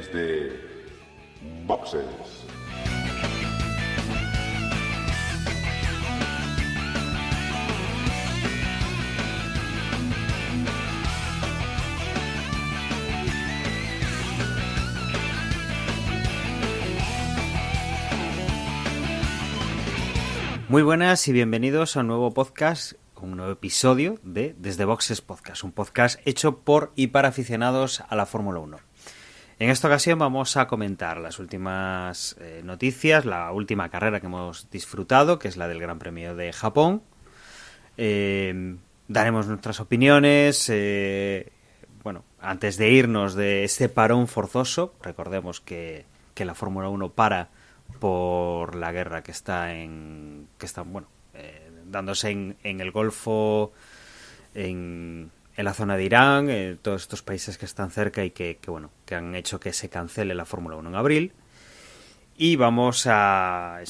desde Boxes. Muy buenas y bienvenidos a un nuevo podcast, un nuevo episodio de Desde Boxes Podcast, un podcast hecho por y para aficionados a la Fórmula 1. En esta ocasión vamos a comentar las últimas noticias, la última carrera que hemos disfrutado, que es la del Gran Premio de Japón. Daremos nuestras opiniones. Bueno, antes de irnos de este parón forzoso, recordemos que la Fórmula 1 para por la guerra que está dándose en el Golfo, en la zona de Irán, todos estos países que están cerca y que han hecho que se cancele la Fórmula 1 en abril. Y vamos a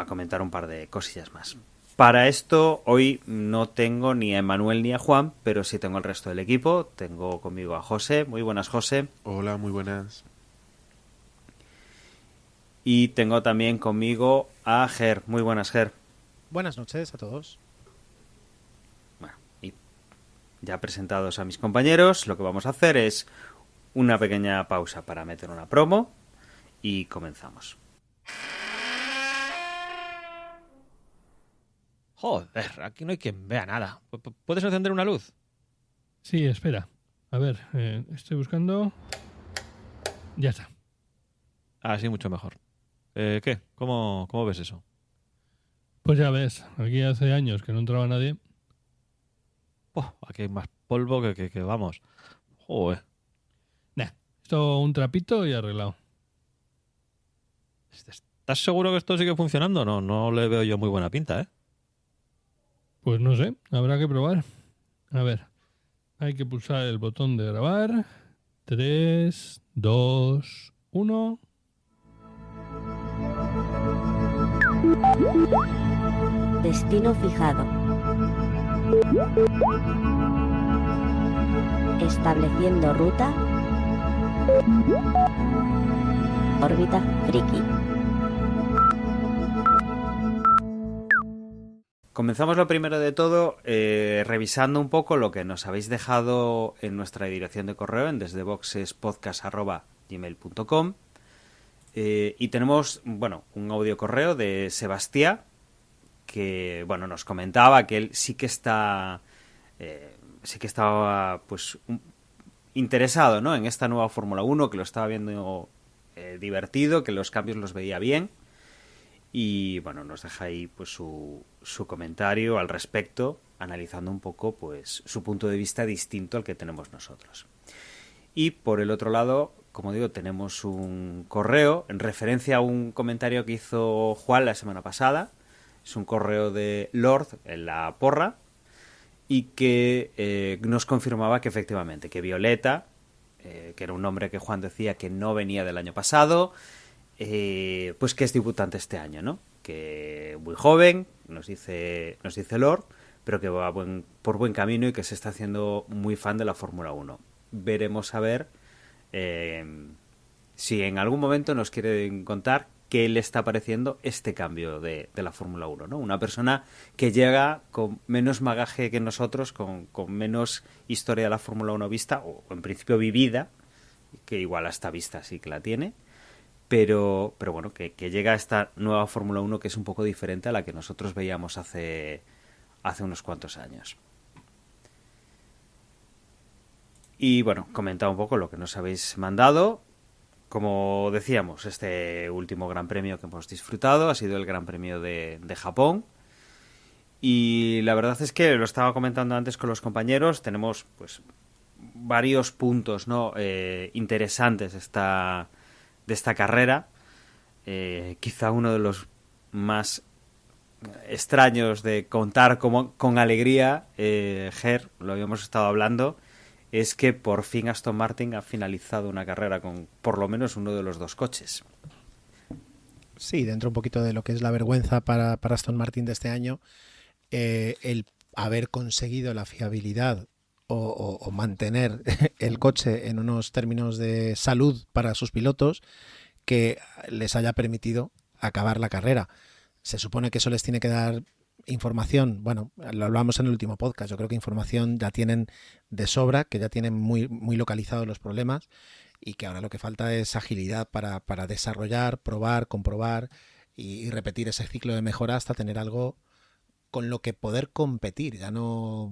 comentar un par de cosillas más. Para esto hoy no tengo ni a Emanuel ni a Juan, pero sí tengo el resto del equipo. Tengo conmigo a José. Muy buenas, José. Hola, muy buenas. Y tengo también conmigo a Ger. Muy buenas, Ger. Buenas noches a todos. Bueno, y ya presentados a mis compañeros, lo que vamos a hacer es una pequeña pausa para meter una promo y comenzamos. Joder, aquí no hay quien vea nada. ¿Puedes encender una luz? Sí, espera. A ver, estoy buscando. Ya está. Ah, sí, mucho mejor. ¿Qué? ¿Cómo ves eso? Pues ya ves, aquí hace años que no entraba nadie. Aquí hay más polvo que vamos. Joder. Nah, esto un trapito y arreglado. ¿Estás seguro que esto sigue funcionando? No le veo yo muy buena pinta, ¿eh? Pues no sé, habrá que probar. A ver, hay que pulsar el botón de grabar. 3, 2, 1... Destino fijado. Estableciendo ruta. Órbita friki. Comenzamos lo primero de todo revisando un poco lo que nos habéis dejado en nuestra dirección de correo en desdeboxespodcast@gmail.com. Y tenemos, un audio correo de Sebastián que, nos comentaba que él sí que estaba interesado, ¿no?, en esta nueva Fórmula 1, que lo estaba viendo divertido, que los cambios los veía bien. Y, nos deja ahí pues su comentario al respecto, analizando un poco pues su punto de vista distinto al que tenemos nosotros. Y por el otro lado, como digo, tenemos un correo en referencia a un comentario que hizo Juan la semana pasada. Es un correo de Lord en la porra y que nos confirmaba que efectivamente, que Violeta, que era un nombre que Juan decía que no venía del año pasado, pues que es debutante este año, ¿no? Que muy joven, nos dice Lord, pero que va por buen camino y que se está haciendo muy fan de la Fórmula 1. Veremos a ver si en algún momento nos quieren contar qué le está pareciendo este cambio de la Fórmula 1, ¿no? Una persona que llega con menos bagaje que nosotros, con menos historia de la Fórmula 1 vista, o en principio vivida, que igual hasta vista sí que la tiene, pero que llega a esta nueva Fórmula 1 que es un poco diferente a la que nosotros veíamos hace unos cuantos años. Y comentaba un poco lo que nos habéis mandado. Como decíamos, este último Gran Premio que hemos disfrutado ha sido el Gran Premio de Japón. Y la verdad es que lo estaba comentando antes con los compañeros. Tenemos pues varios puntos, ¿no?, interesantes de esta carrera. Quizá uno de los más extraños de contar con alegría, Ger, lo habíamos estado hablando, es que por fin Aston Martin ha finalizado una carrera con por lo menos uno de los dos coches. Sí, dentro un poquito de lo que es la vergüenza para Aston Martin de este año, el haber conseguido la fiabilidad o mantener el coche en unos términos de salud para sus pilotos que les haya permitido acabar la carrera. Se supone que eso les tiene que dar información. Bueno, lo hablamos en el último podcast. Yo creo que información ya tienen de sobra, que ya tienen muy, muy localizados los problemas y que ahora lo que falta es agilidad para desarrollar, probar, comprobar y repetir ese ciclo de mejora hasta tener algo con lo que poder competir. Ya no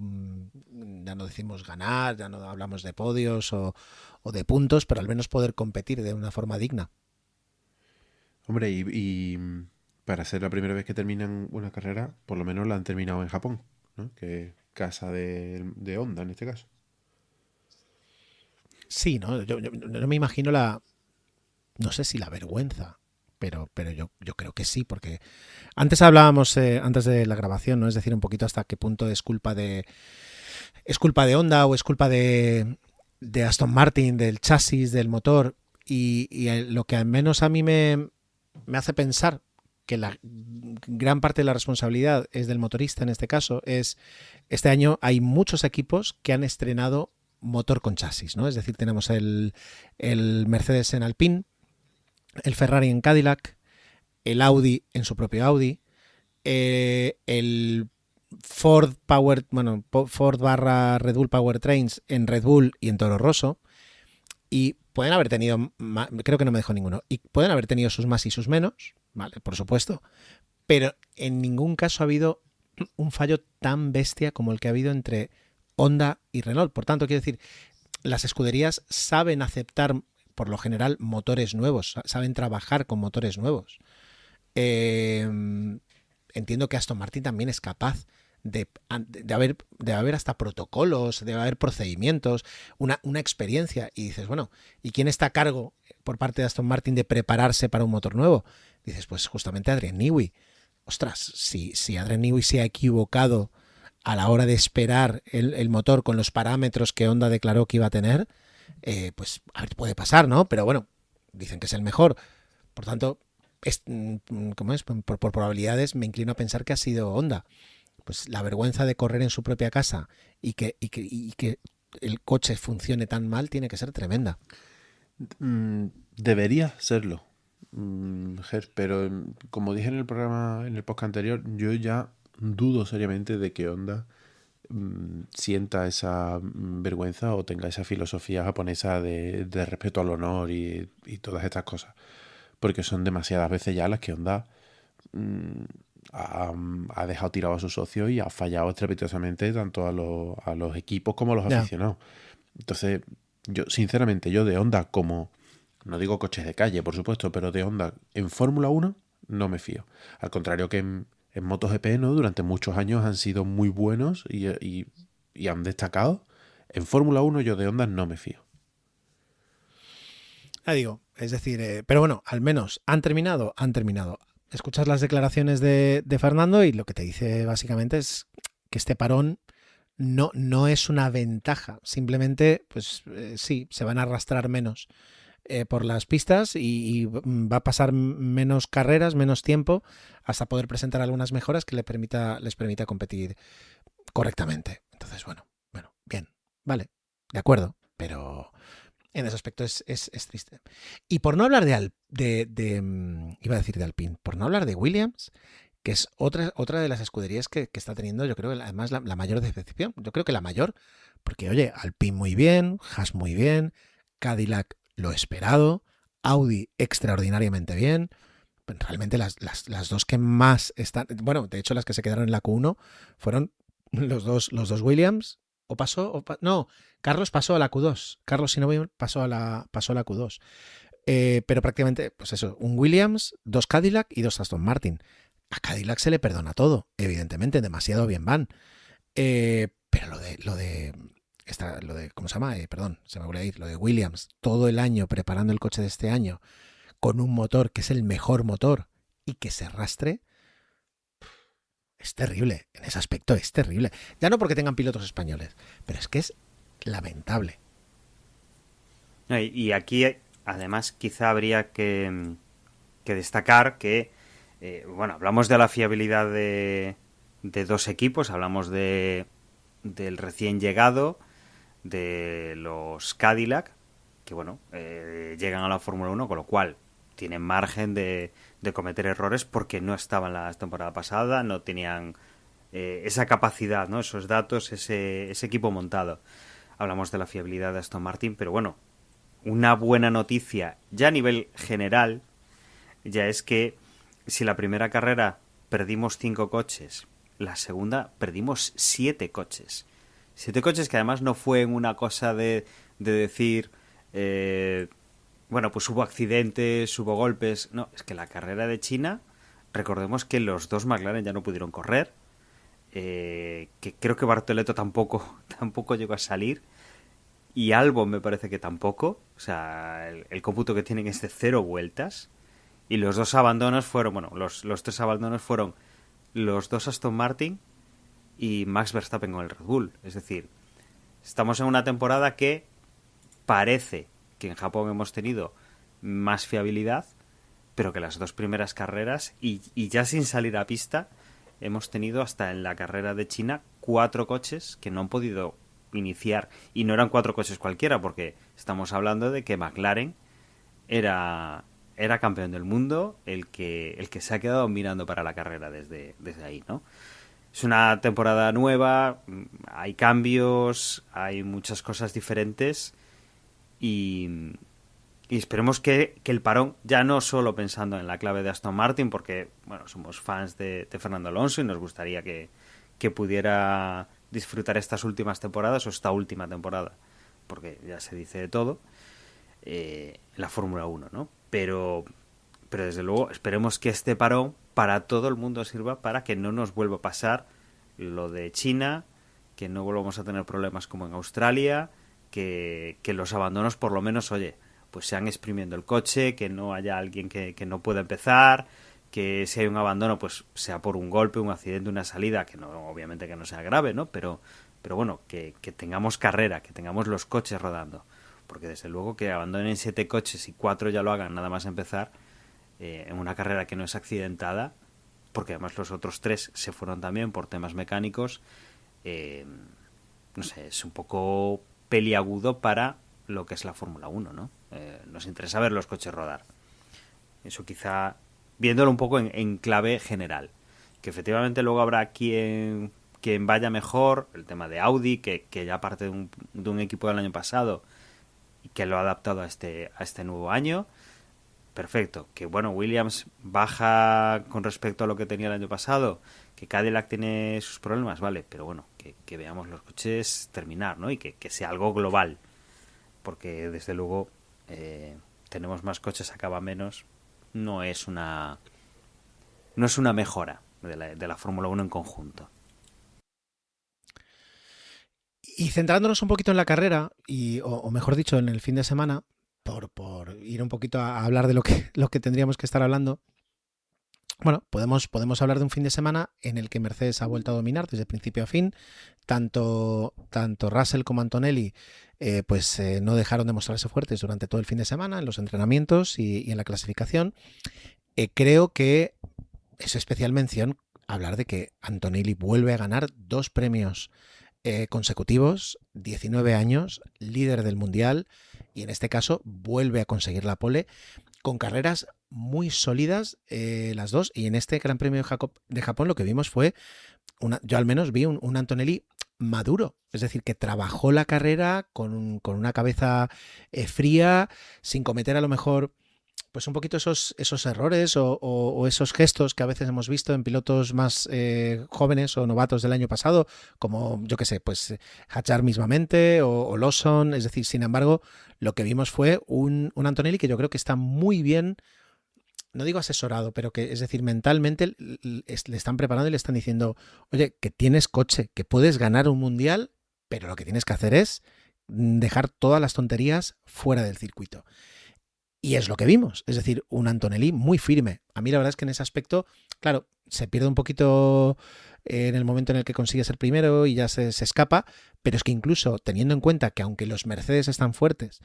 decimos ganar, ya no hablamos de podios o de puntos, pero al menos poder competir de una forma digna. Hombre, y para ser la primera vez que terminan una carrera, por lo menos la han terminado en Japón, ¿no? Que es casa de Honda en este caso. Sí, ¿no? Yo no me imagino no sé si la vergüenza, pero yo creo que sí, porque antes hablábamos, antes de la grabación, ¿no? Es decir, un poquito hasta qué punto es culpa de Honda o es culpa de Aston Martin, del chasis, del motor, y lo que al menos a mí me hace pensar que la gran parte de la responsabilidad es del motorista en este caso, es este año hay muchos equipos que han estrenado motor con chasis, ¿no? Es decir, tenemos el Mercedes en Alpine, el Ferrari en Cadillac, el Audi en su propio Audi, el Ford barra Red Bull Powertrains en Red Bull y en Toro Rosso, y pueden haber tenido, creo que no me dejo ninguno, y pueden haber tenido sus más y sus menos, vale, por supuesto, pero en ningún caso ha habido un fallo tan bestia como el que ha habido entre Honda y Renault. Por tanto, quiero decir, las escuderías saben aceptar, por lo general, motores nuevos, saben trabajar con motores nuevos. Entiendo que Aston Martin también es capaz de haber hasta protocolos, de haber procedimientos, una experiencia. Y dices, bueno, ¿y quién está a cargo por parte de Aston Martin de prepararse para un motor nuevo? Dices, pues justamente Adrian Newey. Ostras, si Adrian Newey se ha equivocado a la hora de esperar el motor con los parámetros que Honda declaró que iba a tener, pues a ver, puede pasar, ¿no? Pero bueno, dicen que es el mejor. Por tanto, ¿cómo es? Por probabilidades me inclino a pensar que ha sido Honda. Pues la vergüenza de correr en su propia casa y que el coche funcione tan mal tiene que ser tremenda. Debería serlo, Ger, pero como dije en el programa, en el podcast anterior, yo ya dudo seriamente de que Honda sienta esa vergüenza o tenga esa filosofía japonesa de respeto al honor y todas estas cosas, porque son demasiadas veces ya las que Honda ha dejado tirado a su socio y ha fallado estrepitosamente tanto a los equipos como a los aficionados. Entonces, yo sinceramente, yo de Honda como, no digo coches de calle, por supuesto, pero de Honda en Fórmula 1 no me fío. Al contrario que en MotoGP, ¿no? Durante muchos años han sido muy buenos y han destacado. En Fórmula 1 yo de Honda no me fío. Ya digo, es decir, pero bueno, al menos han terminado. Escuchas las declaraciones de Fernando y lo que te dice básicamente es que este parón no es una ventaja. Simplemente, pues sí, se van a arrastrar menos por las pistas y va a pasar menos carreras, menos tiempo, hasta poder presentar algunas mejoras que les permita competir correctamente. Entonces, bueno, bien, vale, de acuerdo, pero en ese aspecto es triste. Y por no hablar iba a decir de Alpine, por no hablar de Williams, que es otra de las escuderías que está teniendo, yo creo, además la mayor decepción. Yo creo que la mayor, porque oye, Alpine muy bien, Haas muy bien, Cadillac lo esperado, Audi extraordinariamente bien. Realmente las dos que más están, bueno, de hecho las que se quedaron en la Q1 fueron los dos Williams. No, Carlos pasó a la Q2. Carlos, si no voy, pasó a la Q2. Pero prácticamente, pues eso, un Williams, dos Cadillac y dos Aston Martin. A Cadillac se le perdona todo, evidentemente, demasiado bien van. Pero lo de ¿cómo se llama? Perdón, se me volvió a ir. Lo de Williams, todo el año preparando el coche de este año con un motor que es el mejor motor y que se arrastre, es terrible. En ese aspecto es terrible. Ya no porque tengan pilotos españoles, pero es que es lamentable. Y aquí, además, quizá habría que destacar que, bueno, hablamos de la fiabilidad de dos equipos, hablamos del recién llegado, de los Cadillac, que bueno, llegan a la Fórmula 1, con lo cual tienen margen de cometer errores porque no estaban la temporada pasada, no tenían esa capacidad, ¿no? Esos datos, ese equipo montado. Hablamos de la fiabilidad de Aston Martin, pero bueno, una buena noticia ya a nivel general ya es que si la primera carrera perdimos 5 coches, la segunda perdimos 7 coches. 7 coches que además no fue en una cosa de decir, bueno, pues hubo accidentes, hubo golpes. No, es que la carrera de China, recordemos que los 2 McLaren ya no pudieron correr, que creo que Bartoletto tampoco llegó a salir, y Albon me parece que tampoco. O sea, el cómputo que tienen es de 0 vueltas, y los 2 abandonos fueron, bueno, los 3 abandonos fueron los 2 Aston Martin y Max Verstappen con el Red Bull. Es decir, estamos en una temporada que parece que en Japón hemos tenido más fiabilidad, pero que las 2 primeras carreras, y ya sin salir a pista, hemos tenido hasta en la carrera de China 4 coches que no han podido iniciar, y no eran 4 coches cualquiera, porque estamos hablando de que McLaren era campeón del mundo, el que se ha quedado mirando para la carrera desde ahí, ¿no? Es una temporada nueva, hay cambios, hay muchas cosas diferentes, y esperemos que el parón, ya no solo pensando en la clave de Aston Martin, porque bueno, somos fans de Fernando Alonso y nos gustaría que pudiera disfrutar estas últimas temporadas, o esta última temporada, porque ya se dice de todo, la Fórmula 1, ¿no? Pero desde luego esperemos que este parón para todo el mundo sirva para que no nos vuelva a pasar lo de China, que no volvamos a tener problemas como en Australia, que los abandonos por lo menos, oye, pues sean exprimiendo el coche, que no haya alguien que no pueda empezar, que si hay un abandono pues sea por un golpe, un accidente, una salida, que no, obviamente que no sea grave, ¿no? Pero bueno, que tengamos carrera, que tengamos los coches rodando, porque desde luego que abandonen 7 coches y 4 ya lo hagan nada más empezar, en una carrera que no es accidentada, porque además los otros 3 se fueron también por temas mecánicos, no sé, es un poco peliagudo para lo que es la Fórmula 1, ¿no? Nos interesa ver los coches rodar. Eso quizá, viéndolo un poco en clave general, que efectivamente luego habrá quien vaya mejor, el tema de Audi, que ya parte de un equipo del año pasado y que lo ha adaptado a este nuevo año. Perfecto, que bueno, Williams baja con respecto a lo que tenía el año pasado, que Cadillac tiene sus problemas, vale, pero bueno, que veamos los coches terminar, ¿no? Y que sea algo global, porque desde luego tenemos más coches, acaba menos, no es una mejora de la Fórmula 1 en conjunto. Y centrándonos un poquito en la carrera, o mejor dicho, en el fin de semana, por ir un poquito a hablar de lo que tendríamos que estar hablando, bueno, podemos hablar de un fin de semana en el que Mercedes ha vuelto a dominar desde principio a fin. Tanto Russell como Antonelli no dejaron de mostrarse fuertes durante todo el fin de semana en los entrenamientos y en la clasificación. Creo que es especial mención hablar de que Antonelli vuelve a ganar 2 premios consecutivos, 19 años, líder del mundial, y en este caso vuelve a conseguir la pole con carreras muy sólidas, las 2, y en este Gran Premio de Japón lo que vimos fue, yo al menos vi un Antonelli maduro, es decir, que trabajó la carrera con una cabeza fría, sin cometer a lo mejor pues un poquito esos errores o esos gestos que a veces hemos visto en pilotos más jóvenes o novatos del año pasado, como, yo qué sé, pues Hadjar mismamente o Lawson. Es decir, sin embargo, lo que vimos fue un Antonelli que yo creo que está muy bien, no digo asesorado, pero que, es decir, mentalmente le están preparando y le están diciendo, oye, que tienes coche, que puedes ganar un mundial, pero lo que tienes que hacer es dejar todas las tonterías fuera del circuito. Y es lo que vimos, es decir, un Antonelli muy firme. A mí la verdad es que en ese aspecto, claro, se pierde un poquito en el momento en el que consigue ser primero y ya se escapa, pero es que incluso teniendo en cuenta que aunque los Mercedes están fuertes,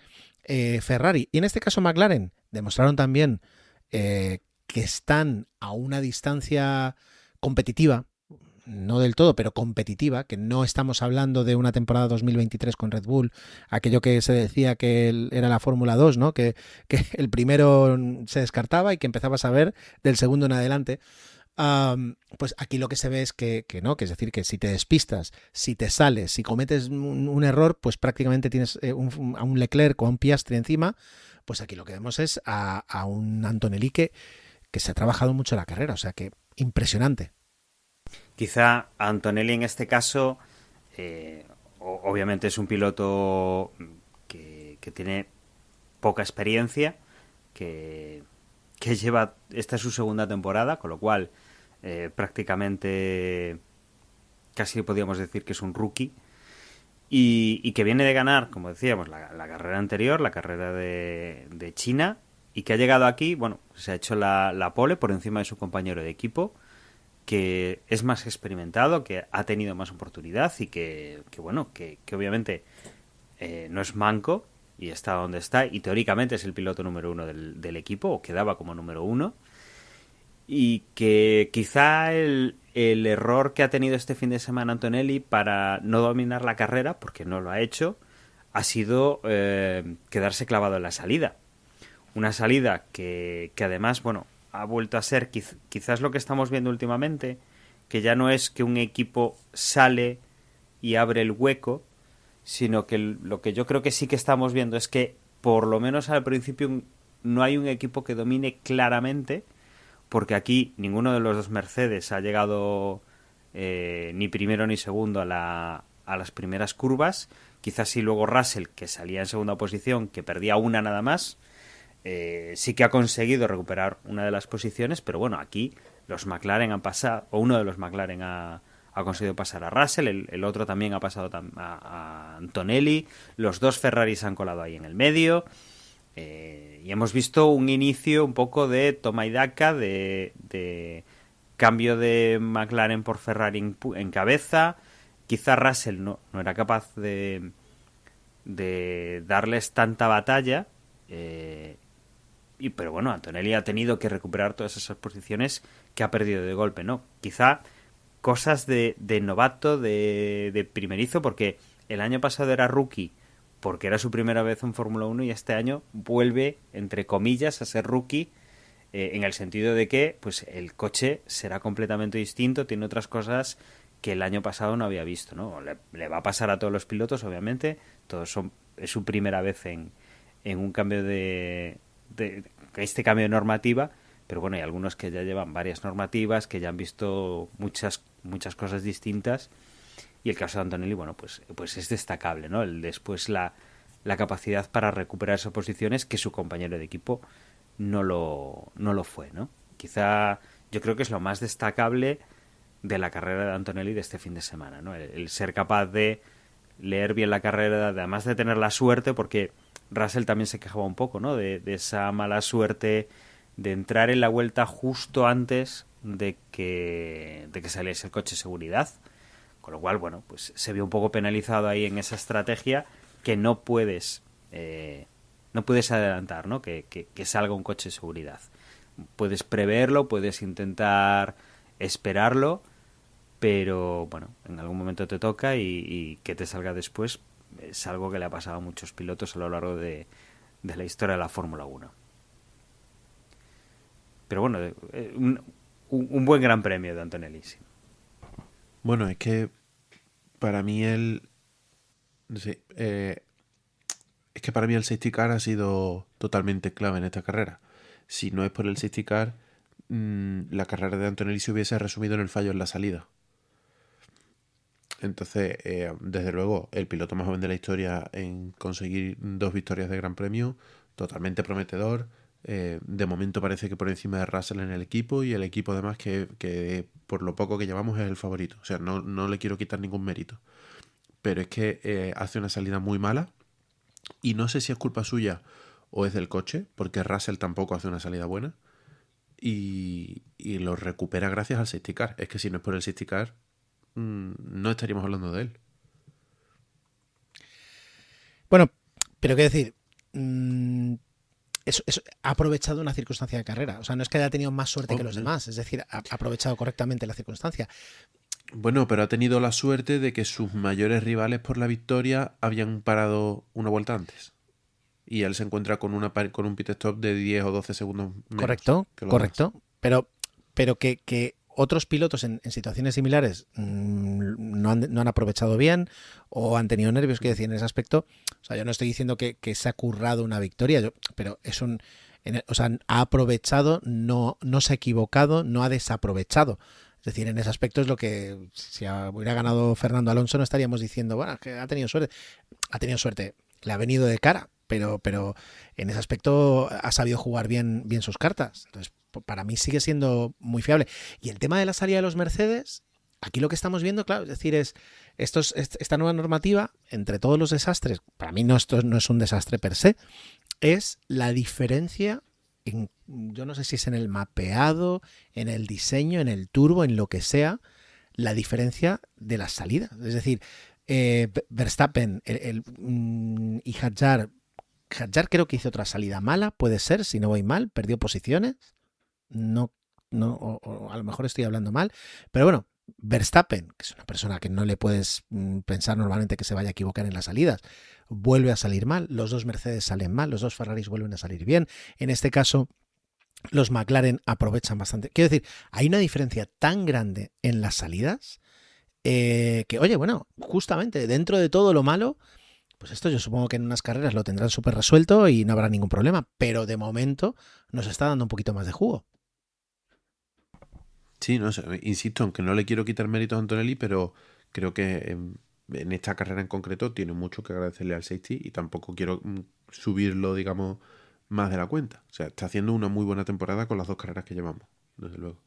Ferrari y en este caso McLaren demostraron también que están a una distancia competitiva, no del todo, pero competitiva, que no estamos hablando de una temporada 2023 con Red Bull, aquello que se decía que era la Fórmula 2, ¿no? Que el primero se descartaba y que empezabas a ver del segundo en adelante. Pues aquí lo que se ve es que no, que es decir, que si te despistas, si te sales, si cometes un error, pues prácticamente tienes a un Leclerc o a un Piastri encima. Pues aquí lo que vemos es a un Antonelli que se ha trabajado mucho la carrera, o sea que impresionante. Quizá Antonelli en este caso, obviamente es un piloto que tiene poca experiencia, que lleva, esta es su segunda temporada, con lo cual prácticamente casi podríamos decir que es un rookie, y que viene de ganar, como decíamos, la carrera anterior, la carrera de China, y que ha llegado aquí, bueno, se ha hecho la pole por encima de su compañero de equipo, que es más experimentado, que ha tenido más oportunidad y que obviamente no es manco y está donde está, y teóricamente es el piloto número 1 del equipo, o quedaba como número 1, y que quizá el error que ha tenido este fin de semana Antonelli para no dominar la carrera, porque no lo ha hecho, ha sido quedarse clavado en la salida. Una salida que además, bueno, ha vuelto a ser quizás lo que estamos viendo últimamente, que ya no es que un equipo sale y abre el hueco, sino que lo que yo creo que sí que estamos viendo es que por lo menos al principio no hay un equipo que domine claramente, porque aquí ninguno de los dos Mercedes ha llegado ni primero ni segundo a las primeras curvas. Quizás sí luego Russell, que salía en segunda posición, que perdía una nada más, sí que ha conseguido recuperar una de las posiciones, pero bueno, aquí los McLaren han pasado, o uno de los McLaren ha conseguido pasar a Russell, el otro también ha pasado a Antonelli, los dos Ferraris han colado ahí en el medio, y hemos visto un inicio un poco de toma y daca, de cambio de McLaren por Ferrari en cabeza. Quizá Russell no era capaz de darles tanta batalla, pero bueno, Antonelli ha tenido que recuperar todas esas posiciones que ha perdido de golpe, ¿no? Quizá cosas de novato, de primerizo, porque el año pasado era rookie porque era su primera vez en Fórmula 1 y este año vuelve, entre comillas, a ser rookie, en el sentido de que pues el coche será completamente distinto, tiene otras cosas que el año pasado no había visto, ¿no? Le va a pasar a todos los pilotos, obviamente, es su primera vez en un cambio de este cambio de normativa, pero bueno, hay algunos que ya llevan varias normativas, que ya han visto muchas cosas distintas, y el caso de Antonelli, bueno, pues es destacable, ¿no? Después la capacidad para recuperar esas posiciones que su compañero de equipo no lo fue, ¿no? Quizá yo creo que es lo más destacable de la carrera de Antonelli de este fin de semana, ¿no? El ser capaz de leer bien la carrera, además de tener la suerte, porque Russell también se quejaba un poco, ¿no? De esa mala suerte de entrar en la vuelta justo antes de que saliese el coche de seguridad, con lo cual, bueno, pues se vio un poco penalizado ahí en esa estrategia que no puedes adelantar, ¿no? Que salga un coche de seguridad. Puedes preverlo, puedes intentar esperarlo, pero bueno, en algún momento te toca y que te salga después es algo que le ha pasado a muchos pilotos a lo largo de la historia de la Fórmula 1. Pero bueno, un buen gran premio de Antonelli, sí. Bueno, es que para mí es que para mí el safety car ha sido totalmente clave en esta carrera. Si no es por el safety car, la carrera de Antonelli se hubiese resumido en el fallo en la salida. Entonces, desde luego, el piloto más joven de la historia en conseguir 2 victorias de Gran Premio, totalmente prometedor. De momento parece que por encima de Russell en el equipo, y el equipo además que por lo poco que llevamos es el favorito. O sea, no le quiero quitar ningún mérito. Pero es que hace una salida muy mala, y no sé si es culpa suya o es del coche, porque Russell tampoco hace una salida buena, y lo recupera gracias al safety car. Es que si no es por el safety car, no estaríamos hablando de él. Bueno, pero qué decir, eso ha aprovechado una circunstancia de carrera. O sea, no es que haya tenido más suerte que los demás, es decir, ha aprovechado correctamente la circunstancia. Bueno, pero ha tenido la suerte de que sus mayores rivales por la victoria habían parado una vuelta antes. Y él se encuentra con con un pit stop de 10 o 12 segundos menos Correcto, que los correcto. demás. Pero que otros pilotos en situaciones similares no han aprovechado bien o han tenido nervios, que decir, en ese aspecto. O sea, yo no estoy diciendo que se ha currado una victoria, pero o sea, ha aprovechado, no se ha equivocado, no ha desaprovechado. Es decir, en ese aspecto es lo que, si hubiera ganado Fernando Alonso, no estaríamos diciendo, bueno, es que ha tenido suerte. Ha tenido suerte, le ha venido de cara, pero en ese aspecto ha sabido jugar bien sus cartas. Entonces, para mí sigue siendo muy fiable. Y el tema de la salida de los Mercedes, aquí lo que estamos viendo, claro, es decir, esta nueva normativa, entre todos los desastres, para mí esto no es un desastre per se, es la diferencia yo no sé si es en el mapeado, en el diseño, en el turbo, en lo que sea, la diferencia de las salidas. Es decir, Verstappen y Hadjar creo que hizo otra salida mala, puede ser, si no voy mal, perdió posiciones. No, o a lo mejor estoy hablando mal, pero bueno, Verstappen, que es una persona que no le puedes pensar normalmente que se vaya a equivocar en las salidas, vuelve a salir mal, los dos Mercedes salen mal, los dos Ferraris vuelven a salir bien. En este caso, los McLaren aprovechan bastante. Quiero decir, hay una diferencia tan grande en las salidas que, oye, bueno, justamente dentro de todo lo malo, pues esto yo supongo que en unas carreras lo tendrán súper resuelto y no habrá ningún problema, pero de momento nos está dando un poquito más de jugo. Sí, no sé, insisto, aunque no le quiero quitar méritos a Antonelli, pero creo que en esta carrera en concreto tiene mucho que agradecerle al safety y tampoco quiero subirlo, digamos, más de la cuenta. O sea, está haciendo una muy buena temporada con las dos carreras que llevamos, desde luego.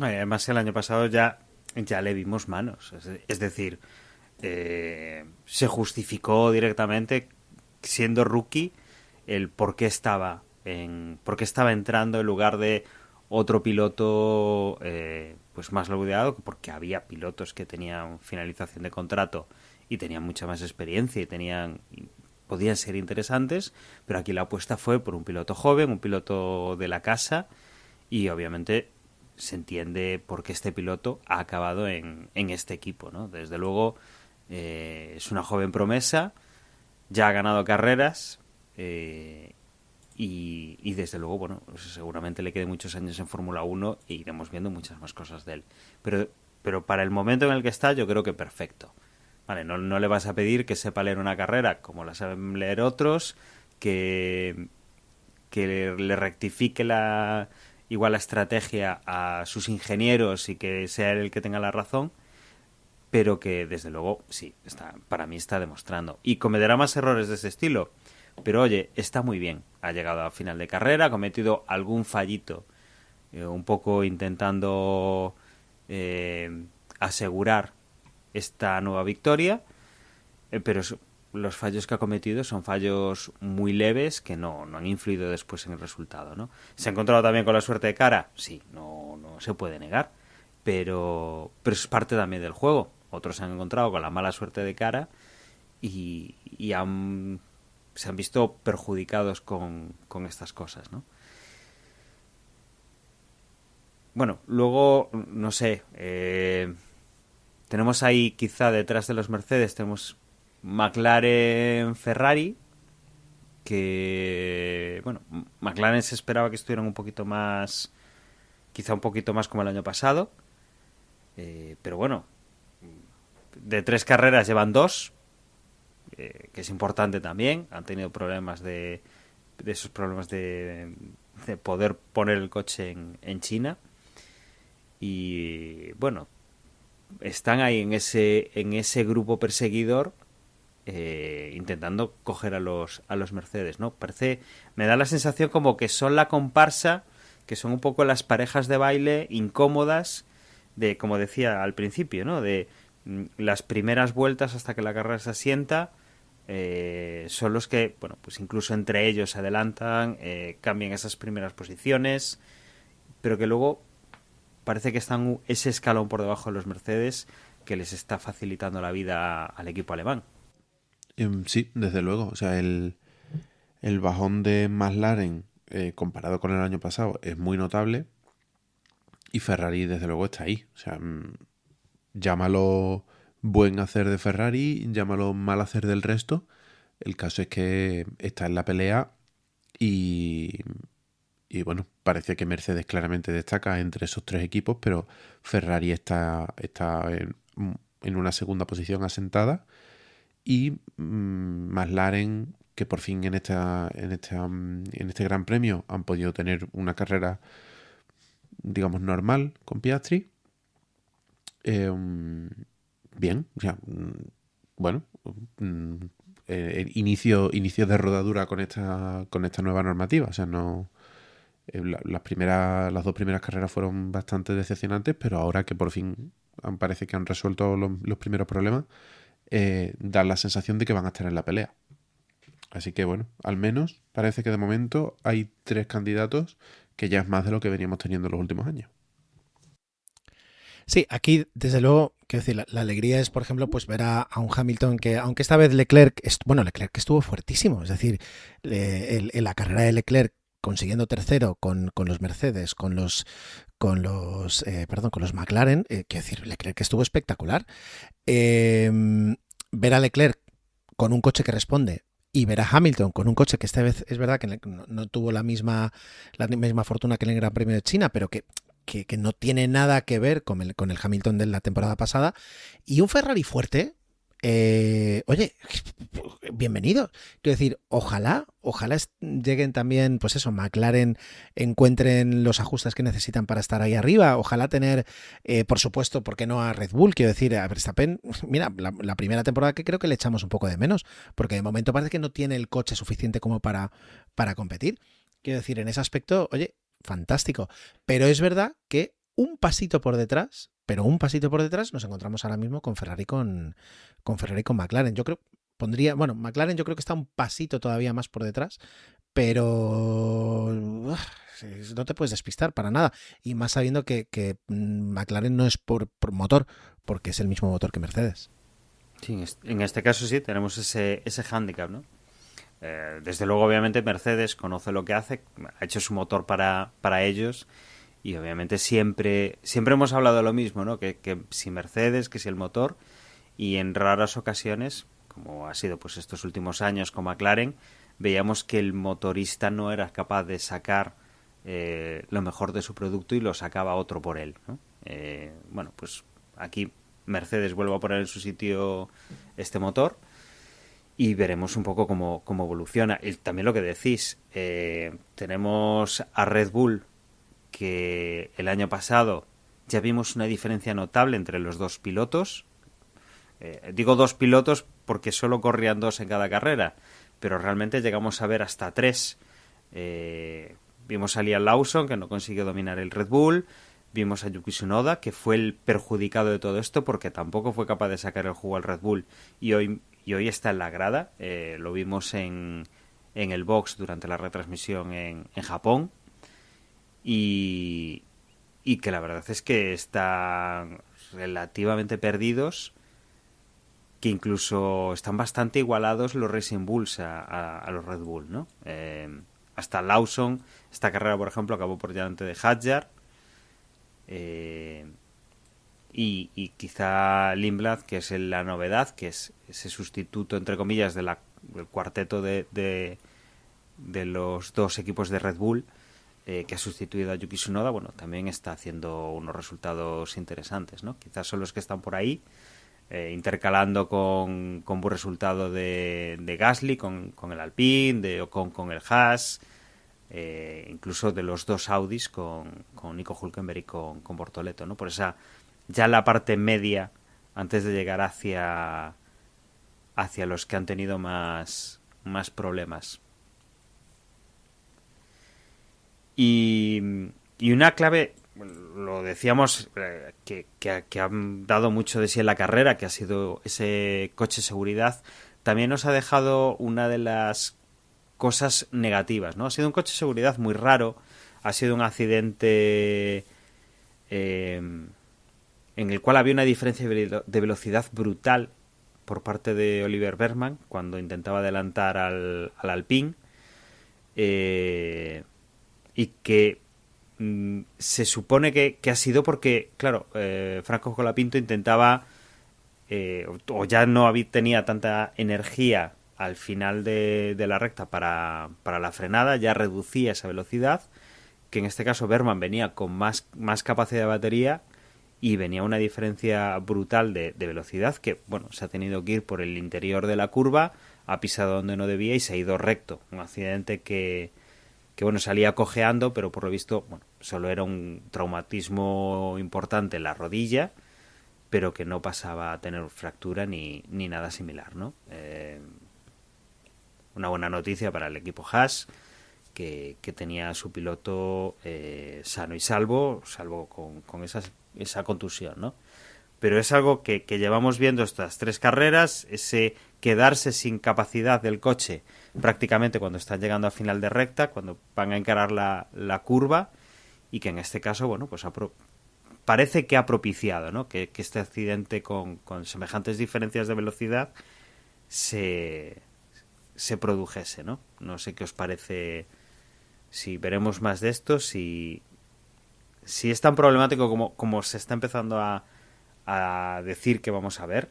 Además, el año pasado ya le vimos manos. Es decir, se justificó directamente, siendo rookie, el por qué estaba entrando en lugar de otro piloto pues más laudeado, porque había pilotos que tenían finalización de contrato y tenían mucha más experiencia y podían ser interesantes, pero aquí la apuesta fue por un piloto joven, un piloto de la casa, y obviamente se entiende por qué este piloto ha acabado en este equipo, ¿no? Desde luego es una joven promesa, ya ha ganado carreras y desde luego, bueno, pues seguramente le queden muchos años en Fórmula 1 e iremos viendo muchas más cosas de él. Pero para el momento en el que está, yo creo que perfecto. Vale, no le vas a pedir que sepa leer una carrera como la saben leer otros, que le rectifique igual la estrategia a sus ingenieros y que sea él el que tenga la razón, pero que desde luego sí, para mí está demostrando. Y cometerá más errores de ese estilo, pero oye, está muy bien. Ha llegado a final de carrera, ha cometido algún fallito, un poco intentando asegurar esta nueva victoria, pero los fallos que ha cometido son fallos muy leves que no han influido después en el resultado, ¿no? ¿Se ha encontrado también con la suerte de cara? Sí, no se puede negar, pero es parte también del juego. Otros se han encontrado con la mala suerte de cara y se han visto perjudicados con estas cosas, ¿no? Bueno, luego, no sé, tenemos ahí quizá detrás de los Mercedes, tenemos McLaren, Ferrari, que, bueno, McLaren se esperaba que estuvieran un poquito más, quizá un poquito más como el año pasado, pero bueno, de 3 carreras llevan 2, que es importante también. Han tenido problemas de esos problemas de poder poner el coche en China, y bueno, están ahí en ese grupo perseguidor, intentando coger a los Mercedes, ¿no? Me da la sensación como que son la comparsa, que son un poco las parejas de baile incómodas de, como decía al principio, ¿no? De las primeras vueltas hasta que la carrera se asienta, son los que, bueno, pues incluso entre ellos se adelantan, cambian esas primeras posiciones, pero que luego parece que están ese escalón por debajo de los Mercedes, que les está facilitando la vida al equipo alemán. Sí, desde luego. O sea, el bajón de McLaren comparado con el año pasado es muy notable. Y Ferrari, desde luego, está ahí. O sea, llámalo buen hacer de Ferrari, llámalo mal hacer del resto. El caso es que está en la pelea y bueno, parece que Mercedes claramente destaca entre esos tres equipos, pero Ferrari está en una segunda posición asentada y McLaren, que por fin en este Gran Premio han podido tener una carrera, digamos, normal con Piastri. Bien, o sea, bueno, el inicio de rodadura con esta nueva normativa. O sea, no las dos primeras carreras fueron bastante decepcionantes, pero ahora que por fin parece que han resuelto los primeros problemas, da la sensación de que van a estar en la pelea. Así que bueno, al menos parece que de momento hay 3 candidatos, que ya es más de lo que veníamos teniendo en los últimos años. Sí, aquí desde luego, quiero decir, la alegría es, por ejemplo, pues ver a un Hamilton que, aunque esta vez Leclerc estuvo fuertísimo, es decir, en la carrera de Leclerc consiguiendo tercero con los Mercedes, con los McLaren, quiero decir, Leclerc estuvo espectacular. Ver a Leclerc con un coche que responde y ver a Hamilton con un coche que esta vez es verdad que no tuvo la misma fortuna que en el Gran Premio de China, pero que no tiene nada que ver con el Hamilton de la temporada pasada, y un Ferrari fuerte. Oye, bienvenido. Quiero decir, ojalá lleguen también, pues eso, McLaren encuentren los ajustes que necesitan para estar ahí arriba. Ojalá tener, por supuesto, ¿por qué no a Red Bull? Quiero decir, a Verstappen, mira, la primera temporada que creo que le echamos un poco de menos, porque de momento parece que no tiene el coche suficiente como para competir. Quiero decir, en ese aspecto, oye, fantástico. Pero es verdad que un pasito por detrás nos encontramos ahora mismo con Ferrari con McLaren. Yo creo, McLaren yo creo que está un pasito todavía más por detrás, pero no te puedes despistar para nada. Y más sabiendo que McLaren no es por motor, porque es el mismo motor que Mercedes. Sí, en este caso sí, tenemos ese hándicap, ¿no? Desde luego, obviamente, Mercedes conoce lo que hace, ha hecho su motor para ellos. Y obviamente siempre hemos hablado de lo mismo, ¿no? Que si Mercedes, que si el motor, y en raras ocasiones, como ha sido pues estos últimos años con McLaren, veíamos que el motorista no era capaz de sacar lo mejor de su producto y lo sacaba otro por él, ¿no? Bueno, pues aquí Mercedes vuelve a poner en su sitio este motor y veremos un poco cómo evoluciona. Y también lo que decís, tenemos a Red Bull, que el año pasado ya vimos una diferencia notable entre los dos pilotos. Digo dos pilotos porque solo corrían 2 en cada carrera, pero realmente llegamos a ver hasta 3. Vimos a Liam Lawson, que no consiguió dominar el Red Bull. Vimos a Yuki Tsunoda, que fue el perjudicado de todo esto porque tampoco fue capaz de sacar el jugo al Red Bull. Y hoy está en la grada. Lo vimos en el box durante la retransmisión en Japón. Y que la verdad es que están relativamente perdidos, que incluso están bastante igualados los Racing Bulls a los Red Bull, ¿no? Hasta Lawson, esta carrera por ejemplo, acabó por delante de Hadjar, y quizá Lindblad, que es la novedad, que es ese sustituto entre comillas del cuarteto de los dos equipos de Red Bull, que ha sustituido a Yuki Tsunoda, bueno, también está haciendo unos resultados interesantes, ¿no? Quizás son los que están por ahí, intercalando con buen resultado de Gasly, con el Alpine, de Ocon con el Haas, incluso de los dos Audis con Nico Hülkenberg y con Bortoleto, ¿no? Por esa, ya la parte media, antes de llegar hacia los que han tenido más problemas. Y una clave, lo decíamos, que han dado mucho de sí en la carrera, que ha sido ese coche de seguridad, también nos ha dejado una de las cosas negativas, ¿no? Ha sido un coche de seguridad muy raro, ha sido un accidente en el cual había una diferencia de velocidad brutal por parte de Oliver Bergman cuando intentaba adelantar al Alpine, y que se supone que ha sido porque, claro, Franco Colapinto intentaba, o ya no tenía tanta energía al final de la recta para la frenada, ya reducía esa velocidad, que en este caso Berman venía con más capacidad de batería y venía una diferencia brutal de velocidad que, bueno, se ha tenido que ir por el interior de la curva, ha pisado donde no debía y se ha ido recto. Un accidente que bueno, salía cojeando, pero por lo visto, bueno, solo era un traumatismo importante en la rodilla, pero que no pasaba a tener fractura ni nada similar, ¿no? Una buena noticia para el equipo Haas, que tenía a su piloto sano y salvo con esa contusión, ¿no? Pero es algo que llevamos viendo estas 3 carreras, ese quedarse sin capacidad del coche prácticamente cuando están llegando a final de recta, cuando van a encarar la curva, y que en este caso, bueno, pues parece que ha propiciado, ¿no? que este accidente con semejantes diferencias de velocidad se produjese, ¿no? No sé qué os parece, si veremos más de esto, si es tan problemático como se está empezando a decir que vamos a ver.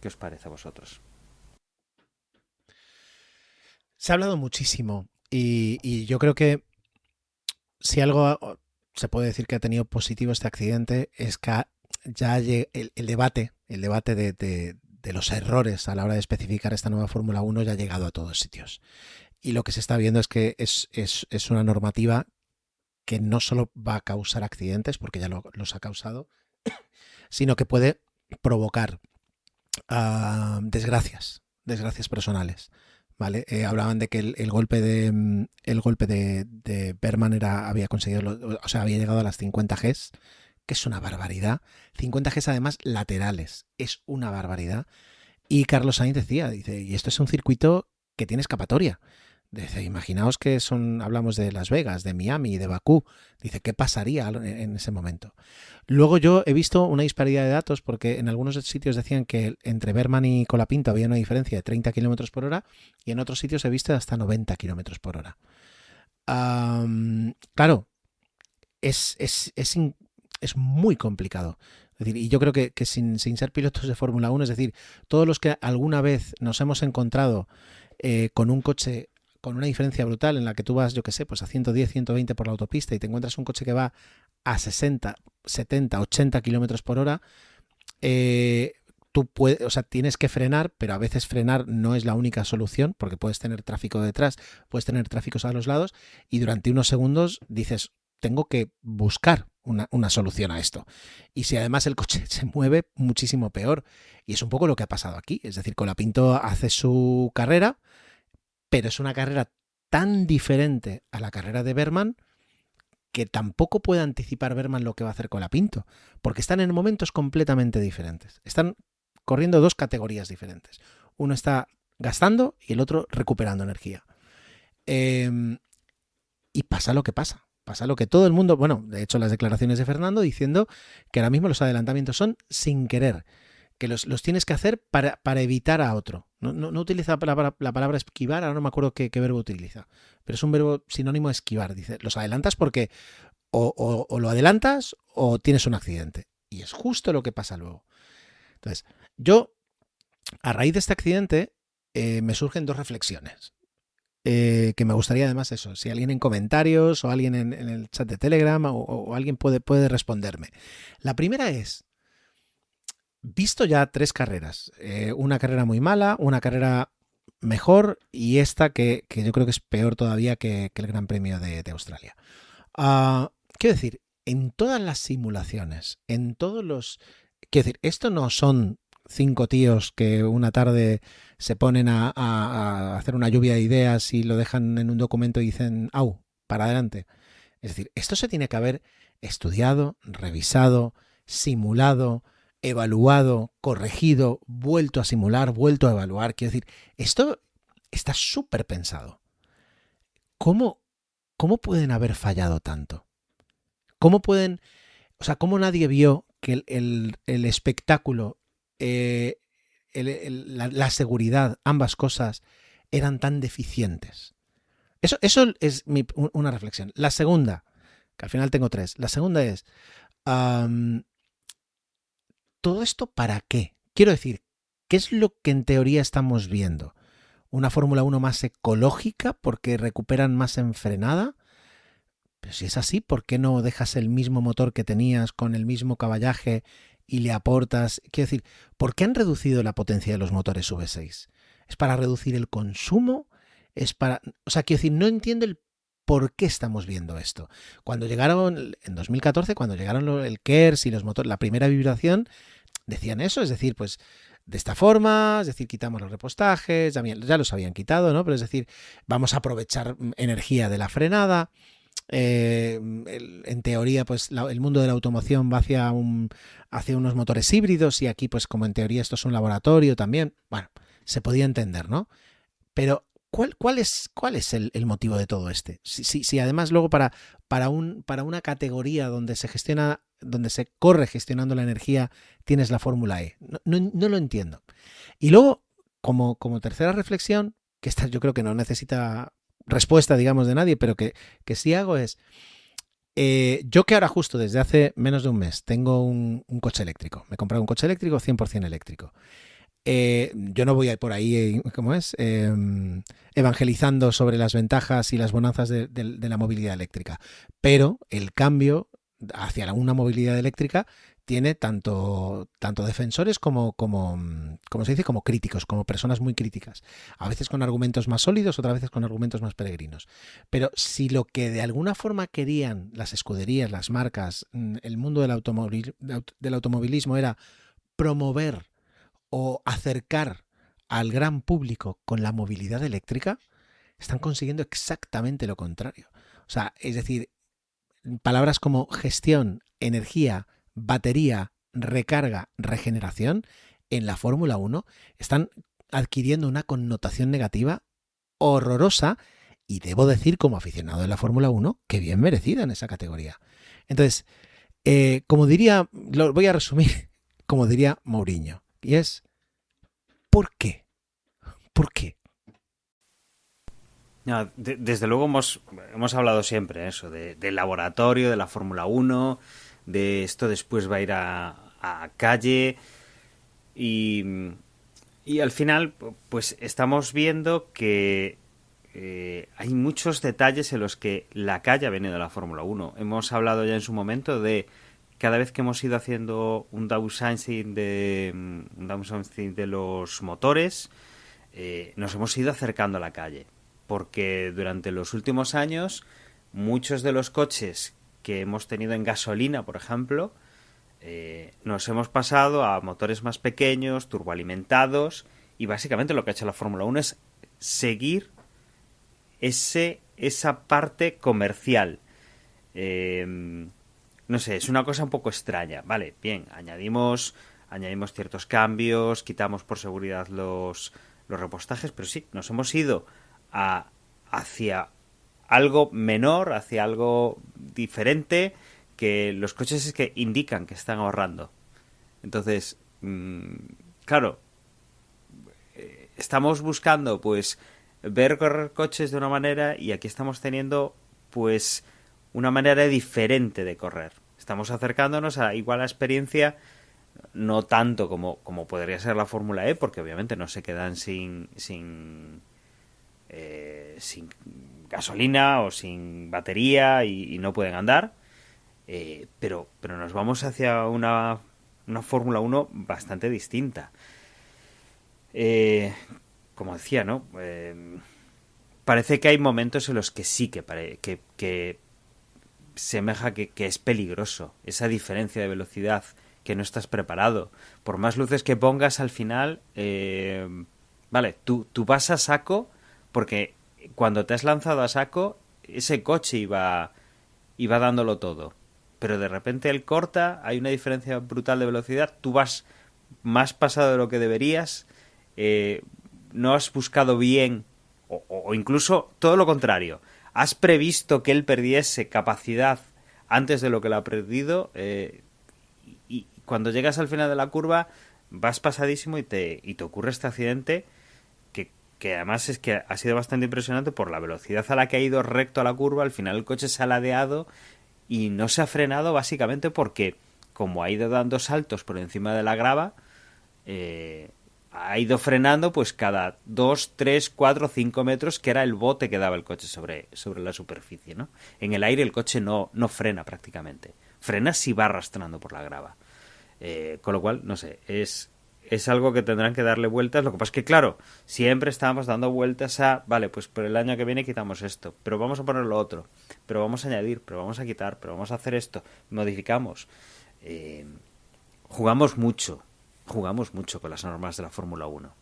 ¿Qué os parece a vosotros? Se ha hablado muchísimo y yo creo que si algo se puede decir que ha tenido positivo este accidente es que ya el debate de los errores a la hora de especificar esta nueva Fórmula 1 ya ha llegado a todos sitios. Y lo que se está viendo es que es una normativa que no solo va a causar accidentes, porque ya los ha causado, sino que puede provocar desgracias personales, ¿vale? Hablaban de que el golpe de Berman había conseguido, o sea, había llegado a las 50 Gs, que es una barbaridad. 50 Gs además laterales, es una barbaridad. Y Carlos Sainz dice, y esto es un circuito que tiene escapatoria. Dice, imaginaos que hablamos de Las Vegas, de Miami, de Bakú. Dice, ¿qué pasaría en ese momento? Luego yo he visto una disparidad de datos porque en algunos sitios decían que entre Berman y Colapinto había una diferencia de 30 km por hora y en otros sitios he visto hasta 90 km por hora. Claro, es muy complicado. Es decir, y yo creo que sin ser pilotos de Fórmula 1, es decir, todos los que alguna vez nos hemos encontrado con un coche con una diferencia brutal en la que tú vas, yo qué sé, pues a 110, 120 por la autopista y te encuentras un coche que va a 60, 70, 80 kilómetros por hora, tú puedes, o sea, tienes que frenar, pero a veces frenar no es la única solución porque puedes tener tráfico detrás, puedes tener tráficos a los lados y durante unos segundos dices, tengo que buscar una solución a esto. Y si además el coche se mueve, muchísimo peor. Y es un poco lo que ha pasado aquí. Es decir, Colapinto hace su carrera, pero es una carrera tan diferente a la carrera de Berman que tampoco puede anticipar Berman lo que va a hacer Colapinto, porque están en momentos completamente diferentes. Están corriendo 2 categorías diferentes. Uno está gastando y el otro recuperando energía. Y pasa lo que pasa. Pasa lo que todo el mundo... Bueno, de hecho las declaraciones de Fernando diciendo que ahora mismo los adelantamientos son sin querer, que los tienes que hacer para evitar a otro. No utiliza la palabra esquivar, ahora no me acuerdo qué verbo utiliza, pero es un verbo sinónimo de esquivar. Dice, los adelantas porque o lo adelantas o tienes un accidente. Y es justo lo que pasa luego. Entonces, yo, a raíz de este accidente, me surgen 2 reflexiones. Que me gustaría además eso, si alguien en comentarios o alguien en el chat de Telegram o alguien puede responderme. La primera es, visto ya 3 carreras, una carrera muy mala, una carrera mejor y esta que yo creo que es peor todavía que el Gran Premio de Australia. Quiero decir, en todas las simulaciones, en todos los... Quiero decir, esto no son 5 tíos que una tarde se ponen a hacer una lluvia de ideas y lo dejan en un documento y dicen, ¡au!, para adelante. Es decir, esto se tiene que haber estudiado, revisado, simulado, evaluado, corregido, vuelto a simular, vuelto a evaluar. Quiero decir, esto está súper pensado. ¿Cómo pueden haber fallado tanto? ¿Cómo pueden, o sea, cómo nadie vio que el espectáculo, la seguridad, ambas cosas eran tan deficientes? Eso es una reflexión. La segunda, que al final tengo 3. La segunda es, ¿todo esto para qué? Quiero decir, ¿qué es lo que en teoría estamos viendo? ¿Una Fórmula 1 más ecológica porque recuperan más en frenada? Pero si es así, ¿por qué no dejas el mismo motor que tenías con el mismo caballaje y le aportas? Quiero decir, ¿por qué han reducido la potencia de los motores V6? ¿Es para reducir el consumo? ¿Es para...? O sea, quiero decir, no entiendo el por qué estamos viendo esto. Cuando llegaron, en 2014, cuando llegaron el KERS y los motores, la primera vibración, decían eso, es decir, pues de esta forma, es decir, quitamos los repostajes, ya los habían quitado, ¿no? Pero es decir, vamos a aprovechar energía de la frenada. En teoría, pues el mundo de la automoción va hacia unos motores híbridos y aquí, pues como en teoría esto es un laboratorio también, bueno, se podía entender, ¿no? Pero ¿cuál es el motivo de todo este? Si además luego para una categoría donde se corre gestionando la energía tienes la Fórmula E. No lo entiendo. Y luego, como tercera reflexión, que esta yo creo que no necesita respuesta, digamos, de nadie, pero que sí hago es, yo que ahora justo desde hace menos de un mes tengo un coche eléctrico, me he comprado un coche eléctrico 100% eléctrico. Yo no voy a ir por ahí, ¿cómo es? Evangelizando sobre las ventajas y las bonanzas de la movilidad eléctrica, pero el cambio hacia una movilidad eléctrica tiene tanto defensores como se dice, como críticos, como personas muy críticas. A veces con argumentos más sólidos, otras veces con argumentos más peregrinos. Pero si lo que de alguna forma querían las escuderías, las marcas, el mundo del automovilismo era promover o acercar al gran público con la movilidad eléctrica, están consiguiendo exactamente lo contrario. O sea, es decir, palabras como gestión, energía, batería, recarga, regeneración, en la Fórmula 1 están adquiriendo una connotación negativa horrorosa y debo decir como aficionado de la Fórmula 1 que bien merecida en esa categoría. Entonces, como diría, lo voy a resumir, como diría Mourinho, y es ¿por qué? ¿Por qué? No, desde luego hemos hablado siempre eso, del laboratorio, de la Fórmula 1, de esto después va a ir a calle y al final pues estamos viendo que hay muchos detalles en los que la calle ha venido de la Fórmula 1. Hemos hablado ya en su momento de cada vez que hemos ido haciendo un downsizing de los motores, nos hemos ido acercando a la calle. Porque durante los últimos años muchos de los coches que hemos tenido en gasolina, por ejemplo, nos hemos pasado a motores más pequeños, turboalimentados, y básicamente lo que ha hecho la Fórmula 1 es seguir esa parte comercial. No sé, es una cosa un poco extraña. Vale, bien, añadimos ciertos cambios, quitamos por seguridad los repostajes, pero sí, nos hemos ido hacia algo menor, hacia algo diferente, que los coches es que indican que están ahorrando. Entonces, claro, estamos buscando pues ver correr coches de una manera y aquí estamos teniendo pues una manera diferente de correr. Estamos acercándonos a igual a la experiencia, no tanto como podría ser la Fórmula E, porque obviamente no se quedan sin gasolina o sin batería y no pueden andar, pero nos vamos hacia una Fórmula 1 bastante distinta. Como decía, ¿no? Parece que hay momentos en los que sí que semeja que es peligroso esa diferencia de velocidad, que no estás preparado. Por más luces que pongas al final, vale, tú vas a saco, porque cuando te has lanzado a saco, ese coche iba dándolo todo. Pero de repente él corta, hay una diferencia brutal de velocidad, tú vas más pasado de lo que deberías, no has buscado bien, o incluso todo lo contrario, has previsto que él perdiese capacidad antes de lo que lo ha perdido, y cuando llegas al final de la curva vas pasadísimo y te ocurre este accidente que además es que ha sido bastante impresionante por la velocidad a la que ha ido recto a la curva. Al final el coche se ha ladeado y no se ha frenado básicamente porque, como ha ido dando saltos por encima de la grava, ha ido frenando pues cada 2, 3, 4, 5 metros, que era el bote que daba el coche sobre la superficie, ¿no? En el aire el coche no frena prácticamente. Frena si va arrastrando por la grava. Con lo cual, no sé, es algo que tendrán que darle vueltas. Lo que pasa es que, claro, siempre estábamos dando vueltas a, vale, pues por el año que viene quitamos esto, pero vamos a poner lo otro, pero vamos a añadir, pero vamos a quitar, pero vamos a hacer esto, modificamos. Jugamos mucho con las normas de la Fórmula 1.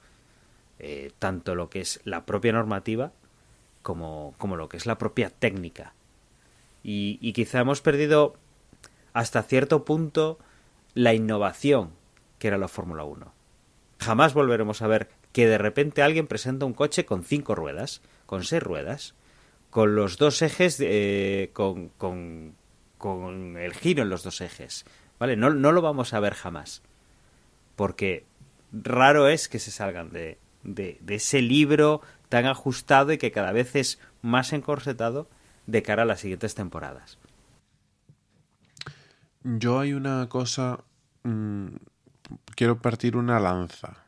Tanto lo que es la propia normativa como lo que es la propia técnica. Y quizá hemos perdido hasta cierto punto la innovación que era la Fórmula 1. Jamás volveremos a ver que de repente alguien presenta un coche con 5 ruedas, con 6 ruedas, con los 2 ejes, con el giro en los 2 ejes. ¿Vale? No lo vamos a ver jamás. Porque raro es que se salgan de ese libro tan ajustado y que cada vez es más encorsetado de cara a las siguientes temporadas. Yo hay una cosa... quiero partir una lanza.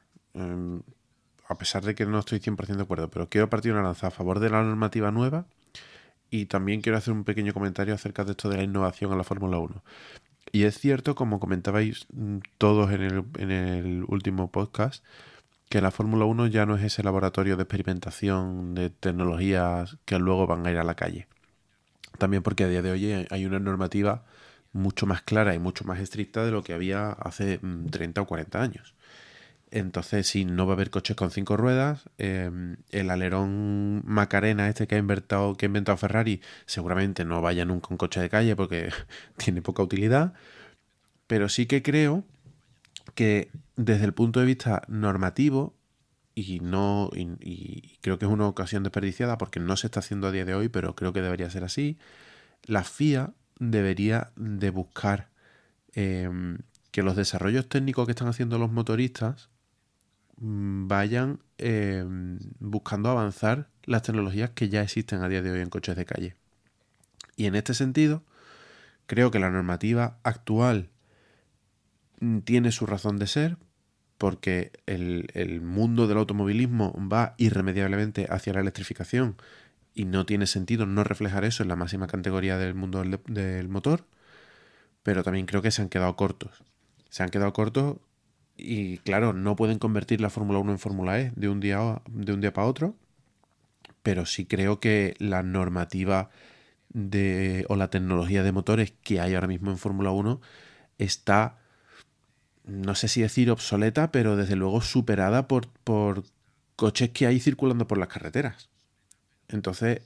A pesar de que no estoy 100% de acuerdo, pero quiero partir una lanza a favor de la normativa nueva y también quiero hacer un pequeño comentario acerca de esto de la innovación en la Fórmula 1. Y es cierto, como comentabais todos en el último podcast, que la Fórmula 1 ya no es ese laboratorio de experimentación de tecnologías que luego van a ir a la calle. También porque a día de hoy hay una normativa mucho más clara y mucho más estricta de lo que había hace 30 o 40 años. Entonces, sí, no va a haber coches con 5 ruedas. El alerón Macarena que ha inventado Ferrari seguramente no vaya nunca un coche de calle porque tiene poca utilidad. Pero sí que creo que desde el punto de vista normativo, y creo que es una ocasión desperdiciada porque no se está haciendo a día de hoy, pero creo que debería ser así, la FIA debería de buscar que los desarrollos técnicos que están haciendo los motoristas vayan buscando avanzar las tecnologías que ya existen a día de hoy en coches de calle. Y en este sentido, creo que la normativa actual tiene su razón de ser, porque el mundo del automovilismo va irremediablemente hacia la electrificación y no tiene sentido no reflejar eso en la máxima categoría del mundo del motor, pero también creo que se han quedado cortos. Se han quedado cortos y, claro, no pueden convertir la Fórmula 1 en Fórmula E de un día para otro, pero sí creo que la normativa o la tecnología de motores que hay ahora mismo en Fórmula 1 está, no sé si decir obsoleta, pero desde luego superada por coches que hay circulando por las carreteras. Entonces,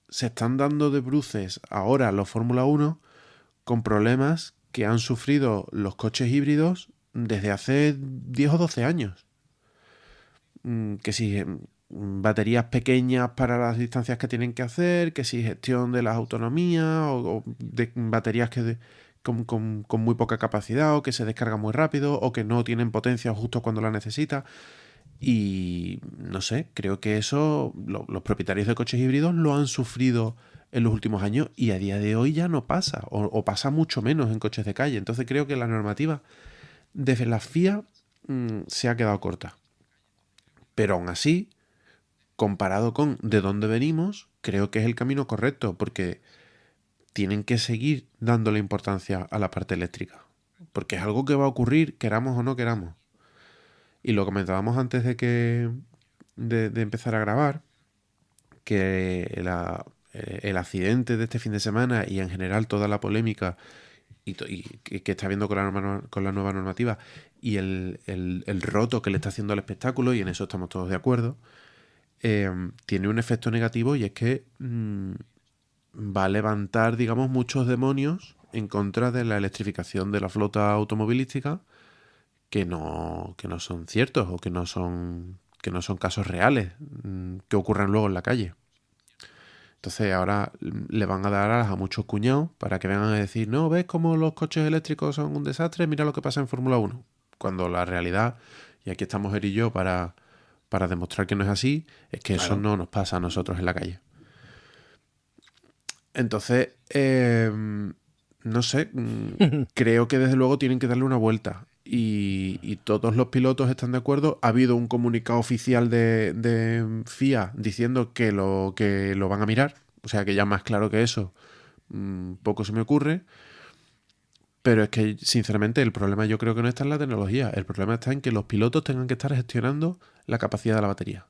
se están dando de bruces ahora los Fórmula 1 con problemas que han sufrido los coches híbridos desde hace 10 o 12 años. Que si baterías pequeñas para las distancias que tienen que hacer, que si gestión de las autonomías o de baterías con muy poca capacidad o que se descargan muy rápido o que no tienen potencia justo cuando la necesita. Y no sé, creo que eso los propietarios de coches híbridos lo han sufrido en los últimos años y a día de hoy ya no pasa o pasa mucho menos en coches de calle. Entonces creo que la normativa de la FIA se ha quedado corta. Pero aún así, comparado con de dónde venimos, creo que es el camino correcto porque tienen que seguir dándole importancia a la parte eléctrica. Porque es algo que va a ocurrir, queramos o no queramos. Y lo comentábamos antes de empezar a grabar, que el accidente de este fin de semana y en general toda la polémica y que está habiendo con la nueva normativa y el roto que le está haciendo al espectáculo, y en eso estamos todos de acuerdo, tiene un efecto negativo y es que va a levantar, digamos, muchos demonios en contra de la electrificación de la flota automovilística que no son ciertos o que no son casos reales que ocurran luego en la calle. Entonces ahora le van a dar alas a muchos cuñados para que vengan a decir, no, ¿ves cómo los coches eléctricos son un desastre? Mira lo que pasa en Fórmula 1. Cuando la realidad, y aquí estamos él y yo para demostrar que no es así, es que claro, eso no nos pasa a nosotros en la calle. Entonces, no sé, creo que desde luego tienen que darle una vuelta. Y todos los pilotos están de acuerdo. Ha habido un comunicado oficial de FIA diciendo que lo van a mirar. O sea que ya más claro que eso, poco se me ocurre. Pero es que, sinceramente, el problema yo creo que no está en la tecnología. El problema está en que los pilotos tengan que estar gestionando la capacidad de la batería.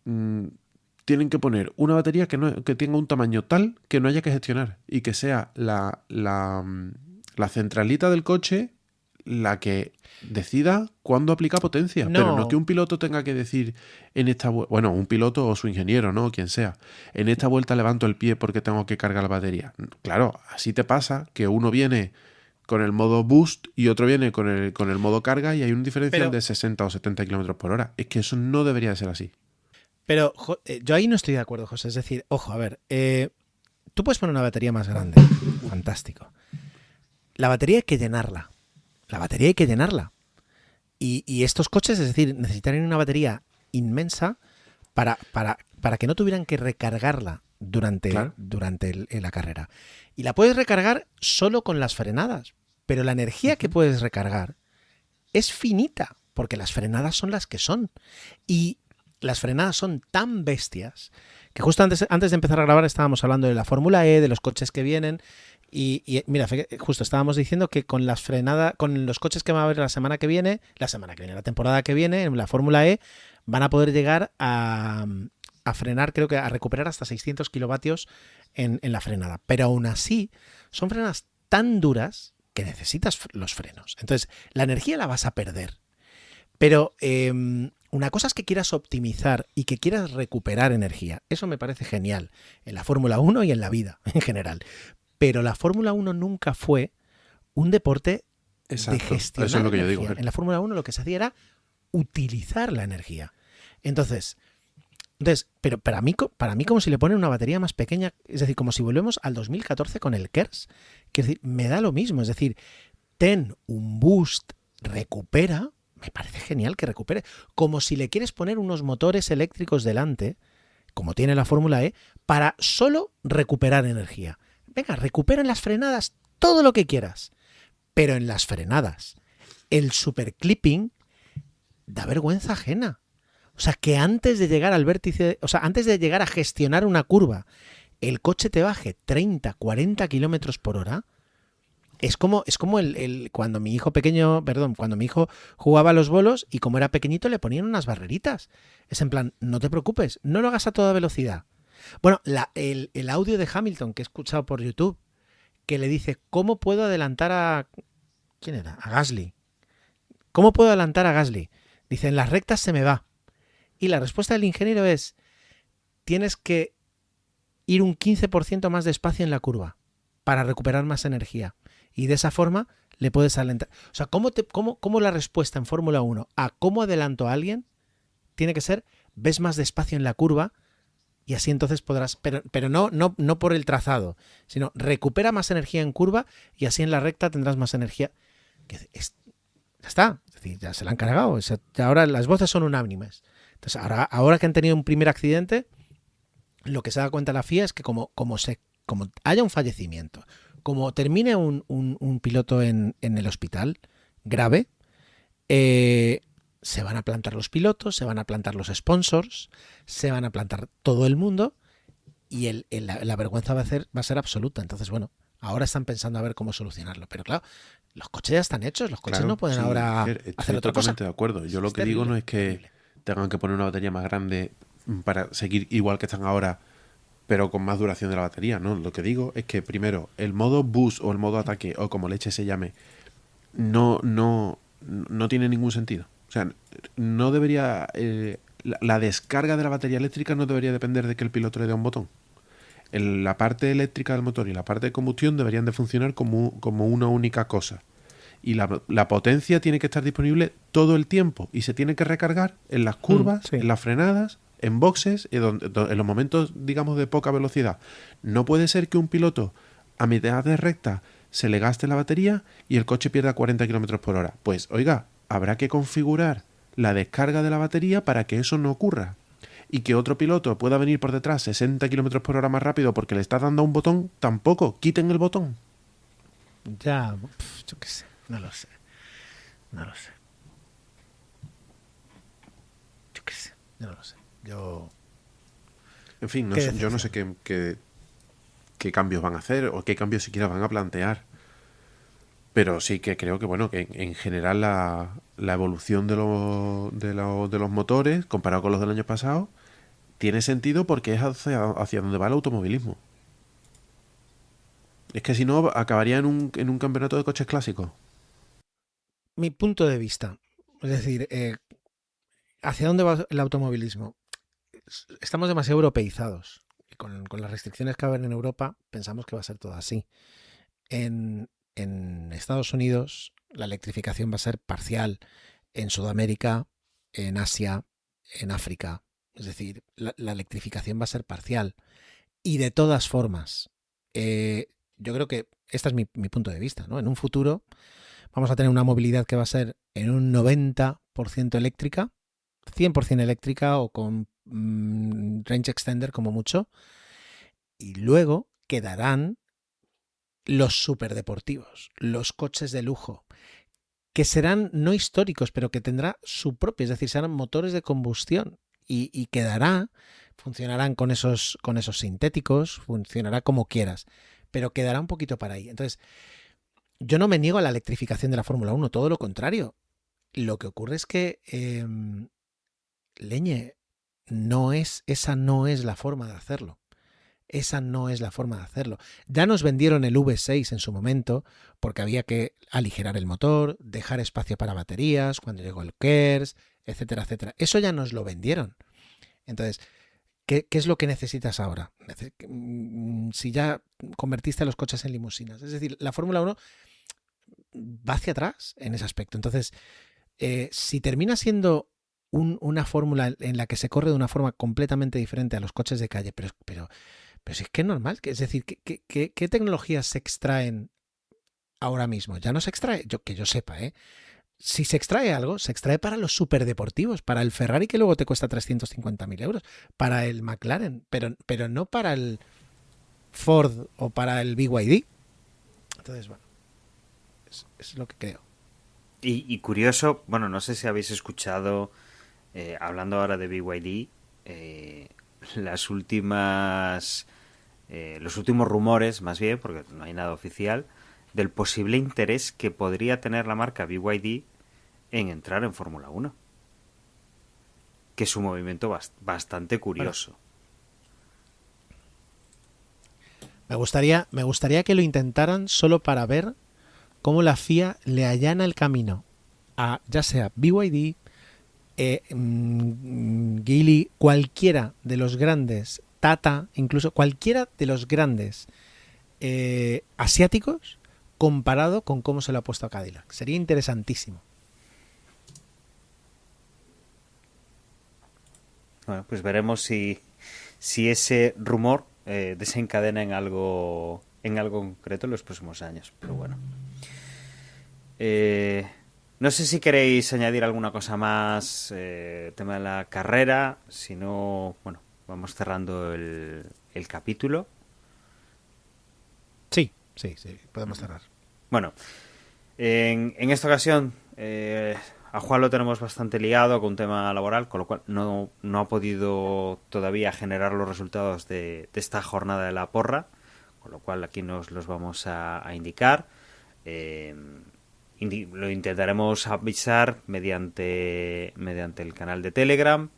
Tienen que poner una batería que tenga un tamaño tal que no haya que gestionar y que sea la centralita del coche la que decida cuándo aplica potencia. No. Pero no que un piloto tenga que decir en esta bueno, un piloto o su ingeniero, ¿no? Quien sea. En esta vuelta levanto el pie porque tengo que cargar la batería. Claro, así te pasa que uno viene con el modo boost y otro viene con el modo carga y hay un diferencial de 60 o 70 kilómetros por hora. Es que eso no debería de ser así. Pero yo ahí no estoy de acuerdo, José. Es decir, ojo, a ver, tú puedes poner una batería más grande. Fantástico. La batería hay que llenarla. Y estos coches, es decir, necesitarían una batería inmensa para que no tuvieran que recargarla durante la carrera. Y la puedes recargar solo con las frenadas. Pero la energía que puedes recargar es finita, porque las frenadas son las que son. Y las frenadas son tan bestias que justo antes de empezar a grabar estábamos hablando de la Fórmula E, de los coches que vienen. Y mira, justo estábamos diciendo que con las frenadas, con los coches que va a haber la temporada que viene, en la Fórmula E, van a poder llegar a frenar, creo que a recuperar hasta 600 kilovatios en la frenada. Pero aún así, son frenadas tan duras que necesitas los frenos. Entonces, la energía la vas a perder. Pero una cosa es que quieras optimizar y que quieras recuperar energía. Eso me parece genial en la Fórmula 1 y en la vida en general. Pero la Fórmula 1 nunca fue un deporte de gestionar eso es lo que energía. yo digo. En la Fórmula 1 lo que se hacía era utilizar la energía. Entonces pero para mí como si le ponen una batería más pequeña, es decir, como si volvemos al 2014 con el KERS, que es decir, me da lo mismo, es decir, ten un boost, recupera, me parece genial que recupere, como si le quieres poner unos motores eléctricos delante, como tiene la Fórmula E, para solo recuperar energía. Venga, recupera en las frenadas todo lo que quieras, pero en las frenadas el superclipping da vergüenza ajena. O sea, que antes de llegar al vértice, o sea, antes de llegar a gestionar una curva, el coche te baje 30, 40 kilómetros por hora. Es como cuando mi hijo jugaba a los bolos y como era pequeñito le ponían unas barreritas. Es en plan, no te preocupes, no lo hagas a toda velocidad. Bueno, el audio de Hamilton que he escuchado por YouTube, que le dice, ¿cómo puedo adelantar a... ¿Quién era? A Gasly. ¿Cómo puedo adelantar a Gasly? Dice, en las rectas se me va. Y la respuesta del ingeniero es, tienes que ir un 15% más despacio en la curva para recuperar más energía. Y de esa forma le puedes adelantar. O sea, ¿cómo la respuesta en Fórmula 1 a cómo adelanto a alguien tiene que ser, ves más despacio en la curva y así entonces podrás, pero no por el trazado, sino recupera más energía en curva y así en la recta tendrás más energía. Ya está, es decir, ya se la han cargado. O sea, ahora las voces son unánimes. Entonces, ahora que han tenido un primer accidente, lo que se da cuenta la FIA es que como haya un fallecimiento, como termine un piloto en el hospital grave, se van a plantar los pilotos, se van a plantar los sponsors, se van a plantar todo el mundo y la vergüenza va a ser absoluta. Entonces, bueno, ahora están pensando a ver cómo solucionarlo. Pero claro, los coches ya están hechos, los coches no pueden ahora hacer otra cosa. Estoy totalmente de acuerdo. Yo lo que digo no es que tengan que poner una batería más grande para seguir igual que están ahora, pero con más duración de la batería, ¿no? Lo que digo es que primero el modo boost o el modo ataque o como leche se llame no tiene ningún sentido. O sea, no debería la descarga de la batería eléctrica no debería depender de que el piloto le dé un botón. La parte eléctrica del motor y la parte de combustión deberían de funcionar como una única cosa. Y la potencia tiene que estar disponible todo el tiempo y se tiene que recargar en las curvas, sí, en las frenadas, en boxes, en los momentos, digamos, de poca velocidad. No puede ser que un piloto a mitad de recta se le gaste la batería y el coche pierda 40 km por hora. Pues, oiga, habrá que configurar la descarga de la batería para que eso no ocurra. y que otro piloto pueda venir por detrás 60 kilómetros por hora más rápido porque le está dando a un botón, tampoco. Quiten el botón. Ya, yo qué sé, no lo sé. No lo sé. Yo qué sé, yo no lo sé. En fin, yo no sé qué cambios van a hacer o qué cambios siquiera van a plantear. Pero sí que creo que, bueno, que en general la evolución de los motores, comparado con los del año pasado, tiene sentido porque es hacia donde va el automovilismo. Es que si no, acabaría en un campeonato de coches clásicos. Mi punto de vista, es decir, ¿hacia dónde va el automovilismo? Estamos demasiado europeizados. Y con las restricciones que va a haber en Europa, pensamos que va a ser todo así. En Estados Unidos, la electrificación va a ser parcial. En Sudamérica, en Asia, en África. Es decir, la electrificación va a ser parcial. Y de todas formas, yo creo que este es mi punto de vista, ¿no? En un futuro vamos a tener una movilidad que va a ser en un 90% eléctrica, 100% eléctrica o con range extender como mucho. Y luego quedarán los superdeportivos, los coches de lujo, que serán no históricos, pero que tendrá su propio, es decir, serán motores de combustión y funcionarán con esos sintéticos, funcionará como quieras, pero quedará un poquito para ahí. Entonces, yo no me niego a la electrificación de la Fórmula 1, todo lo contrario. Lo que ocurre es que, esa no es la forma de hacerlo. Esa no es la forma de hacerlo. Ya nos vendieron el V6 en su momento porque había que aligerar el motor, dejar espacio para baterías, cuando llegó el KERS, etcétera, etcétera. Eso ya nos lo vendieron. Entonces, ¿qué es lo que necesitas ahora? Si ya convertiste los coches en limusinas. Es decir, la Fórmula 1 va hacia atrás en ese aspecto. Entonces, si termina siendo una fórmula en la que se corre de una forma completamente diferente a los coches de calle, pero si es que es normal, es decir, ¿qué tecnologías se extraen ahora mismo? Ya no se extrae, que yo sepa, ¿eh? Si se extrae algo, se extrae para los superdeportivos, para el Ferrari que luego te cuesta 350.000 euros, para el McLaren, pero no para el Ford o para el BYD. Entonces, bueno, es lo que creo. Y curioso, bueno, no sé si habéis escuchado, hablando ahora de BYD, los últimos rumores, más bien, porque no hay nada oficial, del posible interés que podría tener la marca BYD en entrar en Fórmula 1. Que es un movimiento bastante curioso. Bueno, me gustaría que lo intentaran solo para ver cómo la FIA le allana el camino a ya sea BYD, Geely, cualquiera de los grandes, Tata, incluso cualquiera de los grandes asiáticos, comparado con cómo se lo ha puesto a Cadillac. Sería interesantísimo. Bueno, pues veremos si ese rumor desencadena en algo concreto en los próximos años. Pero bueno. No sé si queréis añadir alguna cosa más, tema de la carrera. Si no, bueno, vamos cerrando el capítulo. Sí, podemos cerrar. Bueno, en esta ocasión a Juan lo tenemos bastante liado con un tema laboral, con lo cual no ha podido todavía generar los resultados de esta jornada de la porra, con lo cual aquí nos los vamos a indicar. Lo intentaremos avisar mediante el canal de Telegram.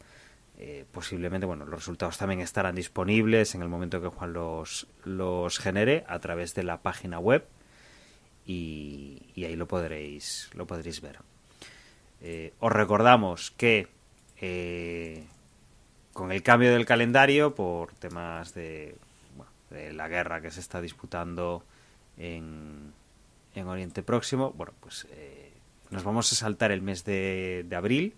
Posiblemente, bueno, los resultados también estarán disponibles en el momento que Juan los genere a través de la página web y ahí lo podréis ver. Os recordamos que con el cambio del calendario por temas de la guerra que se está disputando en Oriente Próximo, bueno, pues nos vamos a saltar el mes de abril,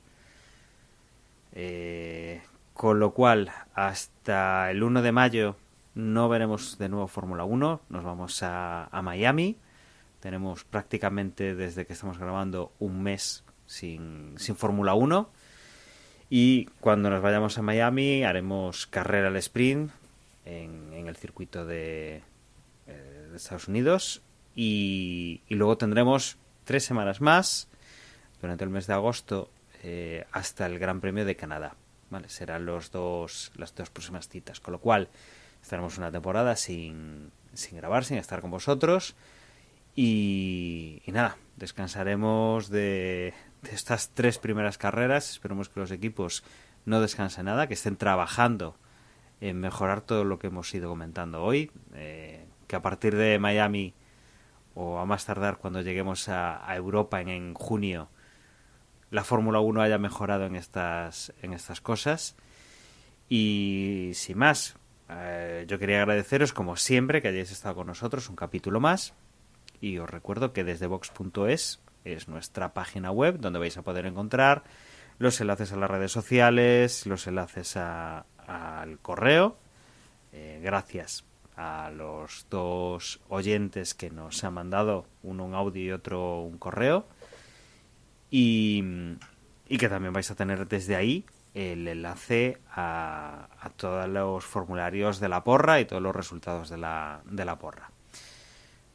con lo cual hasta el 1 de mayo no veremos de nuevo Fórmula 1, nos vamos a Miami. Tenemos prácticamente desde que estamos grabando un mes sin Fórmula 1 Y cuando nos vayamos a Miami haremos carrera al sprint en el circuito de Estados Unidos y luego tendremos 3 semanas más durante el mes de agosto hasta el Gran Premio de Canadá. ¿Vale? Serán las dos próximas citas, con lo cual estaremos una temporada sin grabar, sin estar con vosotros y nada, descansaremos de estas 3 primeras carreras. Esperemos que los equipos no descansen nada, que estén trabajando en mejorar todo lo que hemos ido comentando hoy, que a partir de Miami o a más tardar cuando lleguemos a Europa en junio la Fórmula 1 haya mejorado en estas cosas. Y sin más, yo quería agradeceros como siempre que hayáis estado con nosotros un capítulo más, y os recuerdo que desde Vox.es es nuestra página web donde vais a poder encontrar los enlaces a las redes sociales, los enlaces al correo. Gracias a los 2 oyentes que nos han mandado, uno un audio y otro un correo, y que también vais a tener desde ahí el enlace a todos los formularios de la porra y todos los resultados de la porra.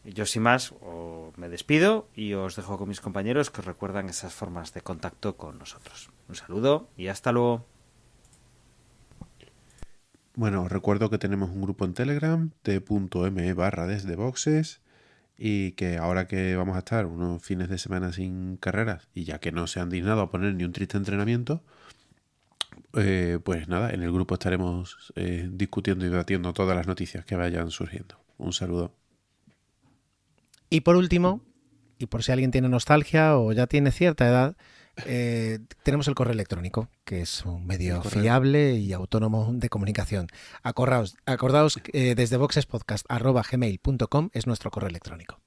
Yo sin más me despido y os dejo con mis compañeros que os recuerdan esas formas de contacto con nosotros. Un saludo y hasta luego. Bueno, os recuerdo que tenemos un grupo en Telegram, t.me/desdeboxes, y que ahora que vamos a estar unos fines de semana sin carreras y ya que no se han dignado a poner ni un triste entrenamiento, pues nada, en el grupo estaremos discutiendo y debatiendo todas las noticias que vayan surgiendo. Un saludo. Y por último, y por si alguien tiene nostalgia o ya tiene cierta edad, tenemos el correo electrónico, que es un medio fiable y autónomo de comunicación. Acordaos desde boxespodcast@gmail.com es nuestro correo electrónico.